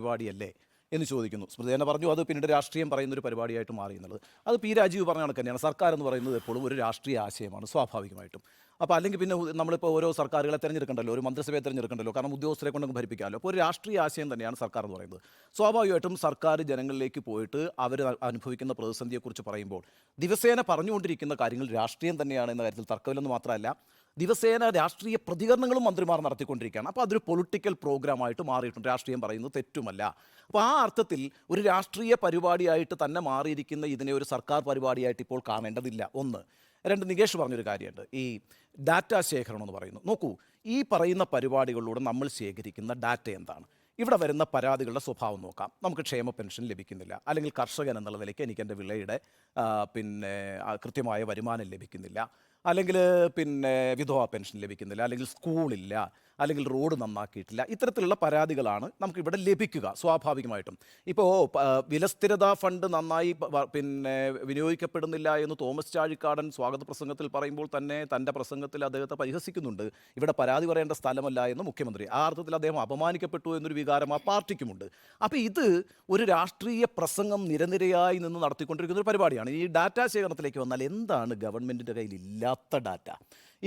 പരിപാടിയല്ലേ എന്ന് ചോദിക്കുന്നു. സ്മൃതി തന്നെ പറഞ്ഞു അത് പിന്നീട് രാഷ്ട്രീയം പറയുന്നൊരു പരിപാടിയായിട്ട് മാറി എന്നുള്ളത്. അത് പി രാജീവ് പറഞ്ഞ കണക്ക് തന്നെയാണ്. സർക്കാർ എന്ന് പറയുന്നത് എപ്പോഴും ഒരു രാഷ്ട്രീയ ആശയമാണ് സ്വാഭാവികമായിട്ടും. അപ്പോൾ അല്ലെങ്കിൽ പിന്നെ നമ്മളിപ്പോൾ ഓരോ സർക്കാരുകളെ തിരഞ്ഞെടുക്കണ്ടല്ലോ, ഒരു മന്ത്രിസഭയെ തിരഞ്ഞെടുക്കണ്ടല്ലോ, കാരണം ഉദ്യോഗസ്ഥരെ കൊണ്ടൊക്കെ ഭരിപ്പിക്കാമല്ലോ. അപ്പോൾ ഒരു രാഷ്ട്രീയ ആശയം തന്നെയാണ് സർക്കാർ എന്ന് പറയുന്നത്. സ്വാഭാവികമായിട്ടും സർക്കാർ ജനങ്ങളിലേക്ക് പോയിട്ട് അവർ അനുഭവിക്കുന്ന പ്രതിസന്ധിയെക്കുറിച്ച് പറയുമ്പോൾ ദിവസേന പറഞ്ഞുകൊണ്ടിരിക്കുന്ന കാര്യങ്ങൾ രാഷ്ട്രീയം തന്നെയാണ് എന്ന കാര്യത്തിൽ തർക്കമില്ലെന്ന് മാത്രമല്ല, ദിവസേന രാഷ്ട്രീയ പ്രതികരണങ്ങളും മന്ത്രിമാർ നടത്തിക്കൊണ്ടിരിക്കുകയാണ്. അപ്പോൾ അതൊരു പൊളിറ്റിക്കൽ പ്രോഗ്രാമായിട്ട് മാറിയിട്ടുണ്ട്. രാഷ്ട്രീയം പറയുന്നത് തെറ്റുമല്ല. അപ്പോൾ ആ അർത്ഥത്തിൽ ഒരു രാഷ്ട്രീയ പരിപാടിയായിട്ട് തന്നെ മാറിയിരിക്കുന്ന ഇതിനെ ഒരു സർക്കാർ പരിപാടിയായിട്ട് ഇപ്പോൾ കാണേണ്ടതില്ല. ഒന്ന്. രണ്ട്, നികേഷ് പറഞ്ഞൊരു കാര്യമുണ്ട്, ഈ ഡാറ്റ ശേഖരണം എന്ന് പറയുന്നു. നോക്കൂ, ഈ പറയുന്ന പരിപാടികളിലൂടെ നമ്മൾ ശേഖരിക്കുന്ന ഡാറ്റ എന്താണ്? ഇവിടെ വരുന്ന പരാതികളുടെ സ്വഭാവം നോക്കാം. നമുക്ക് ക്ഷേമ പെൻഷൻ ലഭിക്കുന്നില്ല, അല്ലെങ്കിൽ കർഷകൻ എന്നുള്ള നിലയ്ക്ക് എനിക്ക് എൻ്റെ വിളയുടെ കൃത്യമായ വരുമാനം ലഭിക്കുന്നില്ല, അല്ലെങ്കിൽ വിധവാ പെൻഷൻ ലഭിക്കുന്നില്ല, അല്ലെങ്കിൽ സ്കൂളില്ല, അല്ലെങ്കിൽ റോഡ് നന്നാക്കിയിട്ടില്ല. ഇത്തരത്തിലുള്ള പരാതികളാണ് നമുക്കിവിടെ ലഭിക്കുക സ്വാഭാവികമായിട്ടും. ഇപ്പോൾ വിലസ്ഥിരതാ ഫണ്ട് നന്നായി വിനിയോഗിക്കപ്പെടുന്നില്ല എന്ന് തോമസ് ചാഴിക്കാടൻ സ്വാഗത പ്രസംഗത്തിൽ പറയുമ്പോൾ തന്നെ തൻ്റെ പ്രസംഗത്തിൽ അദ്ദേഹത്തെ പരിഹസിക്കുന്നുണ്ട്. ഇവിടെ പരാതി പറയേണ്ട സ്ഥലമല്ല എന്ന് മുഖ്യമന്ത്രി. ആ അർത്ഥത്തിൽ അദ്ദേഹം അപമാനിക്കപ്പെട്ടു എന്നൊരു വികാരം ആ പാർട്ടിക്കുമുണ്ട്. അപ്പോൾ ഇത് ഒരു രാഷ്ട്രീയ പ്രസംഗം നിരനിരയായി നിന്ന് നടത്തിക്കൊണ്ടിരിക്കുന്ന ഒരു പരിപാടിയാണ്. ഈ ഡാറ്റാ ശേഖരണത്തിലേക്ക് വന്നാൽ എന്താണ് ഗവൺമെൻറ്റിൻ്റെ കയ്യിൽ ഇല്ലാത്ത ഡാറ്റ?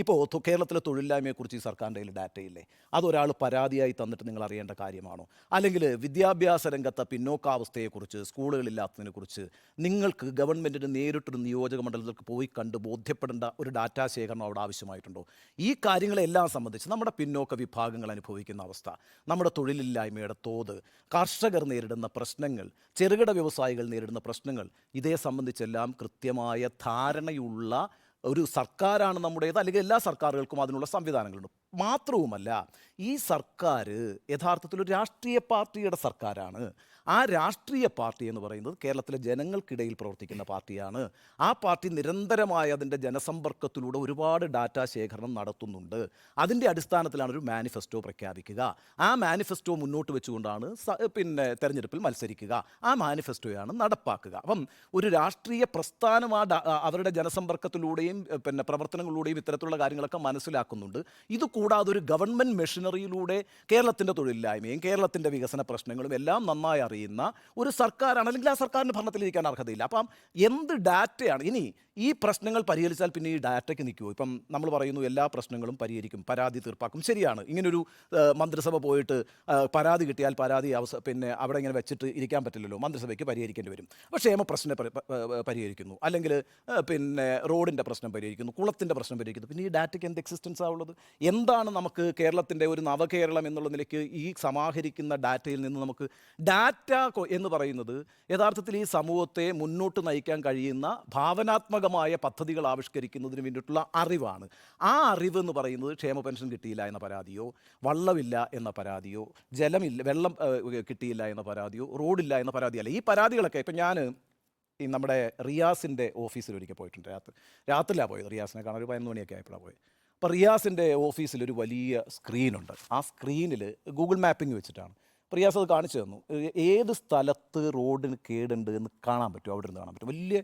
ഇപ്പോൾ കേരളത്തിലെ തൊഴിലില്ലായ്മയെക്കുറിച്ച് ഈ സർക്കാരിൻ്റെ കയ്യിൽ ഡാറ്റയില്ലേ? അതൊരാൾ പരാതിയായി തന്നിട്ട് നിങ്ങൾ അറിയേണ്ട കാര്യമാണോ? അല്ലെങ്കിൽ വിദ്യാഭ്യാസ രംഗത്തെ പിന്നോക്കാവസ്ഥയെക്കുറിച്ച്, സ്കൂളുകളില്ലാത്തതിനെക്കുറിച്ച് നിങ്ങൾക്ക് ഗവൺമെൻറ്റിന് നേരിട്ടൊരു നിയോജക മണ്ഡലത്തിലേക്ക് പോയി കണ്ട് ബോധ്യപ്പെടേണ്ട ഒരു ഡാറ്റാ ശേഖരണം അവിടെ ആവശ്യമായിട്ടുണ്ടോ? ഈ കാര്യങ്ങളെല്ലാം സംബന്ധിച്ച് നമ്മുടെ പിന്നോക്ക വിഭാഗങ്ങൾ അനുഭവിക്കുന്ന അവസ്ഥ, നമ്മുടെ തൊഴിലില്ലായ്മയുടെ തോത്, കർഷകർ നേരിടുന്ന പ്രശ്നങ്ങൾ, ചെറുകിട വ്യവസായികൾ നേരിടുന്ന പ്രശ്നങ്ങൾ, ഇതേ സംബന്ധിച്ചെല്ലാം കൃത്യമായ ധാരണയുള്ള ഒരു സർക്കാരാണ് നമ്മുടേത്. അല്ലെങ്കിൽ എല്ലാ സർക്കാരുകൾക്കും അതിനുള്ള സംവിധാനങ്ങളുണ്ട്. മാത്രവുമല്ല, ഈ സർക്കാർ യഥാർത്ഥത്തിൽ ഒരു രാഷ്ട്രീയ പാർട്ടിയുടെ സർക്കാരാണ്. ആ രാഷ്ട്രീയ പാർട്ടി എന്ന് പറയുന്നത് കേരളത്തിലെ ജനങ്ങൾക്കിടയിൽ പ്രവർത്തിക്കുന്ന പാർട്ടിയാണ്. ആ പാർട്ടി നിരന്തരമായ അതിൻ്റെ ജനസമ്പർക്കത്തിലൂടെ ഒരുപാട് ഡാറ്റാ ശേഖരണം നടത്തുന്നുണ്ട്. അതിൻ്റെ അടിസ്ഥാനത്തിലാണ് ഒരു മാനിഫെസ്റ്റോ പ്രഖ്യാപിക്കുക. ആ മാനിഫെസ്റ്റോ മുന്നോട്ട് വെച്ചുകൊണ്ടാണ് തെരഞ്ഞെടുപ്പിൽ മത്സരിക്കുക. ആ മാനിഫെസ്റ്റോയാണ് നടപ്പാക്കുക. അപ്പം ഒരു രാഷ്ട്രീയ പ്രസ്ഥാനം അവരുടെ ജനസമ്പർക്കത്തിലൂടെയും പ്രവർത്തനങ്ങളിലൂടെയും ഇത്തരത്തിലുള്ള കാര്യങ്ങളൊക്കെ മനസ്സിലാക്കുന്നുണ്ട്. ഇതുകൂടാതെ ഒരു ഗവൺമെൻറ് മെഷീനറിയിലൂടെ കേരളത്തിൻ്റെ തൊഴിലില്ലായ്മയും കേരളത്തിൻ്റെ വികസന പ്രശ്നങ്ങളും എല്ലാം നന്നായി അറിയുന്ന ഒരു സർക്കാരാണ്. അല്ലെങ്കിൽ ആ സർക്കാരിന് ഭരണത്തിലിരിക്കാൻ അർഹതയില്ല. അപ്പം എന്ത് ഡാറ്റയാണ് ഇനി ഈ പ്രശ്നങ്ങൾ പരിഹരിച്ചാൽ പിന്നെ ഈ ഡാറ്റയ്ക്ക് നിൽക്കുമോ? ഇപ്പം നമ്മൾ പറയുന്നു എല്ലാ പ്രശ്നങ്ങളും പരിഹരിക്കും, പരാതി തീർപ്പാക്കും. ശരിയാണ്. ഇങ്ങനൊരു മന്ത്രിസഭ പോയിട്ട് പരാതി കിട്ടിയാൽ പരാതി അവിടെ ഇങ്ങനെ വെച്ചിട്ട് ഇരിക്കാൻ പറ്റില്ലല്ലോ. മന്ത്രിസഭയ്ക്ക് പരിഹരിക്കേണ്ടി വരും. അപ്പോൾ ക്ഷേമ പ്രശ്നം പരിഹരിക്കുന്നു, അല്ലെങ്കിൽ റോഡിൻ്റെ പ്രശ്നം പരിഹരിക്കുന്നു, കുളത്തിൻ്റെ പ്രശ്നം പരിഹരിക്കുന്നു. പിന്നെ ഈ ഡാറ്റയ്ക്ക് എന്ത് എക്സിസ്റ്റൻസ് ആവുള്ളത്? എന്താണ് നമുക്ക് കേരളത്തിൻ്റെ ഒരു നവകേരളം എന്നുള്ള നിലയ്ക്ക് ഈ സമാഹരിക്കുന്ന ഡാറ്റയിൽ നിന്ന് നമുക്ക് ഡാറ്റ എന്ന് പറയുന്നത് യഥാർത്ഥത്തിൽ ഈ സമൂഹത്തെ മുന്നോട്ട് നയിക്കാൻ കഴിയുന്ന ഭാവനാത്മകമായ പദ്ധതികൾ ആവിഷ്കരിക്കുന്നതിന് വേണ്ടിയിട്ടുള്ള അറിവാണ്. ആ അറിവ് എന്ന് പറയുന്നത് ക്ഷേമ പെൻഷൻ കിട്ടിയില്ല എന്ന പരാതിയോ, വള്ളമില്ല എന്ന പരാതിയോ, വെള്ളം കിട്ടിയില്ല എന്ന പരാതിയോ, റോഡില്ല എന്ന പരാതിയല്ല. ഈ പരാതികളൊക്കെ ഇപ്പം ഞാൻ ഈ നമ്മുടെ റിയാസിൻ്റെ ഓഫീസിൽ ഒരിക്കൽ പോയിട്ടുണ്ട്. രാത്രിയിലാണ് പോയത്. റിയാസിനെ കാണാൻ ഒരു 11 മണിയൊക്കെ ആയപ്പോഴാണ് പോയത്. അപ്പോൾ റിയാസിൻ്റെ ഓഫീസിൽ ഒരു വലിയ സ്ക്രീനുണ്ട്. ആ സ്ക്രീനിൽ ഗൂഗിൾ മാപ്പിംഗ് വെച്ചിട്ടാണ്. റിയാസ് അത് കാണിച്ചു തന്നു. ഏത് സ്ഥലത്ത് റോഡിന് കേടുണ്ട് എന്ന് കാണാൻ പറ്റും, അവിടെ നിന്ന് കാണാൻ പറ്റും. വലിയ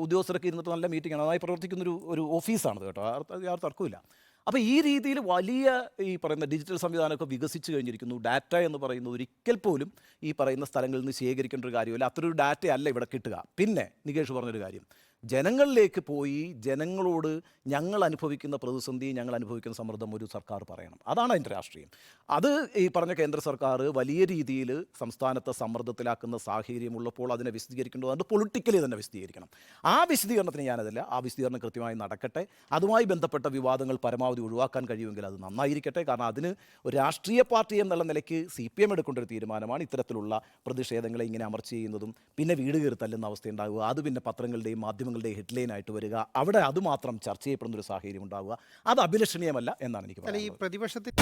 ഉദ്യോഗസ്ഥരൊക്കെ ഇരുന്നിട്ട് നല്ല മീറ്റിംഗാണ്. നന്നായി പ്രവർത്തിക്കുന്നൊരു ഓഫീസാണത് കേട്ടോ. യാതൊരു തർക്കമില്ല. അപ്പോൾ ഈ രീതിയിൽ വലിയ ഈ പറയുന്ന ഡിജിറ്റൽ സംവിധാനമൊക്കെ വികസിച്ച് കഴിഞ്ഞിരിക്കുന്നു. ഡാറ്റ എന്ന് പറയുന്നത് ഒരിക്കൽ പോലും ഈ പറയുന്ന സ്ഥലങ്ങളിൽ നിന്ന് ശേഖരിക്കേണ്ട ഒരു കാര്യമില്ല. അത്രയൊരു ഡാറ്റ അല്ല ഇവിടെ കിട്ടുക. പിന്നെ നികേഷ് പറഞ്ഞൊരു കാര്യം, ജനങ്ങളിലേക്ക് പോയി ജനങ്ങളോട് ഞങ്ങൾ അനുഭവിക്കുന്ന പ്രതിസന്ധി, ഞങ്ങൾ അനുഭവിക്കുന്ന സമ്മർദ്ദം ഒരു സർക്കാർ പറയണം. അതാണ് അതിൻ്റെ രാഷ്ട്രീയം. അത് ഈ പറഞ്ഞ കേന്ദ്ര സർക്കാർ വലിയ രീതിയിൽ സംസ്ഥാനത്തെ സമ്മർദ്ദത്തിലാക്കുന്ന സാഹചര്യമുള്ളപ്പോൾ അതിനെ വിശദീകരിക്കേണ്ടത് അത് പൊളിറ്റിക്കലി തന്നെ വിശദീകരിക്കണം. ആ വിശദീകരണത്തിന് ഞാനതില്ല. ആ വിശദീകരണം കൃത്യമായി നടക്കട്ടെ. അതുമായി ബന്ധപ്പെട്ട വിവാദങ്ങൾ പരമാവധി ഒഴിവാക്കാൻ കഴിയുമെങ്കിൽ അത് നന്നായിരിക്കട്ടെ. കാരണം അതിന് ഒരു രാഷ്ട്രീയ പാർട്ടി എന്നുള്ള നിലയ്ക്ക് CPM എടുക്കേണ്ട ഒരു തീരുമാനമാണ് ഇത്തരത്തിലുള്ള പ്രതിഷേധങ്ങളെ ഇങ്ങനെ അമർച്ച ചെയ്യുന്നതും പിന്നെ വീട് കയറി തല്ലുന്ന അവസ്ഥയുണ്ടാകുക. അത് പിന്നെ പത്രങ്ങളുടെയും മാധ്യമങ്ങളുടെയും ഹെഡ്ലൈനായിട്ട് വരിക. അവിടെ അതുമാത്രം ചർച്ച ചെയ്യപ്പെടുന്ന ഒരു സാഹചര്യം ഉണ്ടാവുക. അത് അഭിലഷണീയമല്ല എന്നാണ് എനിക്ക് പറയുന്നത്. ഈ പ്രതിപക്ഷത്തിൽ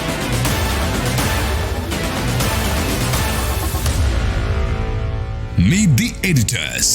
Meet the editors.